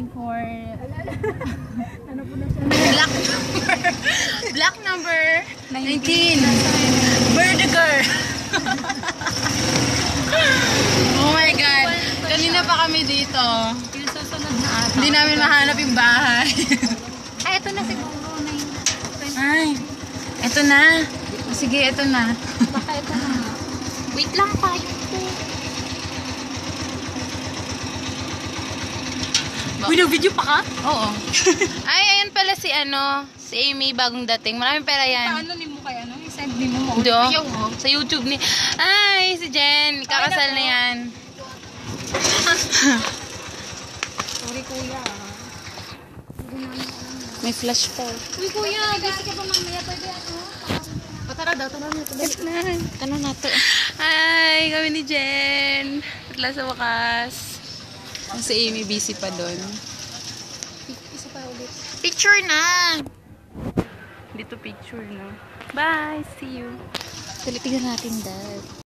going for ano po na siya? Black number 19. Vertiger. Oh my God. Kanina pa kami dito. Yung susunod na ata. Hindi namin mahanap yung bahay. Ay, ito na siguro. Ay, eto na. Sige, eto na. Baka ito na. Wait lang pa yung po. Uy, video pa ka? Oo. Ay, ayan pala si si Amy bagong dating. Maraming pera yan. Paano ni mo kaya? I-send din mo. Do? Sa YouTube ni... Ay, si Jen. Kakasal na yan. Sorry, kuya. May flash pa. Uy, kuya. Busy ka pa mamaya. Pwede Tara daw. Tara na. Tanong nato. Hi, kami ni Jen. At last sa wakas. Si Amy busy pa doon. Isa pa ulit. Picture na! Dito picture, no? Bye! See you! Tignan natin, Dad.